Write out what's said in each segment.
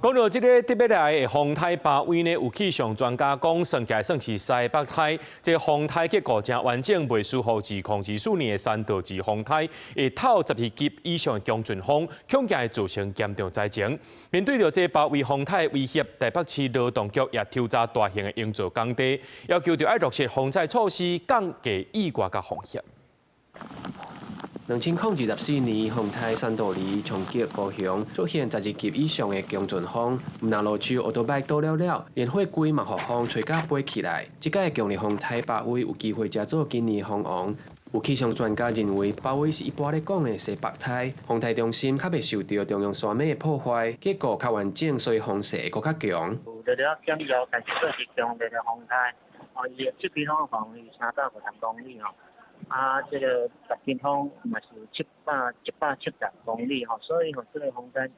講到這個特別來的風颱巴威呢，有氣象專家講，算起來算是西北颱。這個風颱結構真完整，未輸乎自2024年的三號級風颱，會透12級以上的強陣風，恐驚會造成嚴重災情。面對着這巴威風颱威脅，台北市勞動局也抽查大型的營造工地，要求着要落實防災措施，降低意外甲風險。2024年風颱三道里衝擊高雄，出現12級以上的強陣風，唔但路樹奧多擺倒了，連火龜嘛，互風吹甲飛起來。這屆強烈風颱巴威有機會吃做今年風王。有氣象專家認為，巴威是一般咧講的西北颱，風颱中心較袂受到中央山脈的破壞，結構較完整，所以風勢會較強。有了降以後，開始做是強烈的風颱，伊的7級風防禦3到50公里這個10級風嘛是770公里所以這個風颱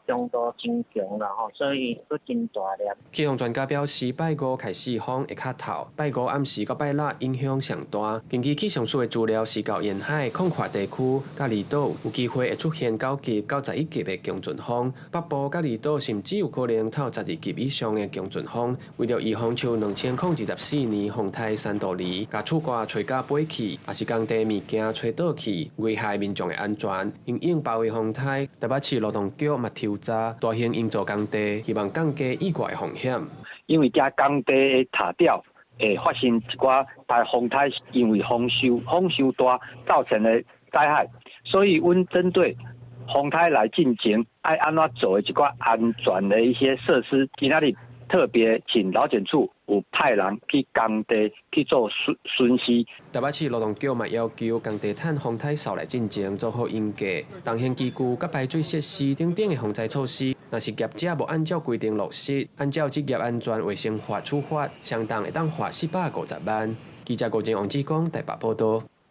強度真強啦所以都真大粒。氣象專家表示，拜五開始風會較透，拜五暗時到拜六影響上大。根據氣象署的資料，是到沿海擴闊地區甲離島有機會會出現9級到11級的強陣風，北部甲離島甚至有可能透12級以上的強陣風。為了預防像2024年風颱三道里，甲厝瓜吹甲飛去，也是工地物件吹倒去，危害民眾的安全。因應巴威風颱，台北市勞動局嘛抽查大型營造工地，希望降低意外的風險。因為這工地的塔吊會發生一寡大風颱，因為風受大造成的災害，所以阮針對風颱來進行愛安怎做的一寡安全的一些設施，今仔日特別請勞檢處有派人去工地去做巡視。台北市勞動局嘛要求工地趁風颱掃來進前做好應價、動線機具、甲排水設施等等的防災措施。若是業者無按照規定落實，按照職業安全衛生法處罰，相當會當罰450萬。記者郭建王志剛台北報道。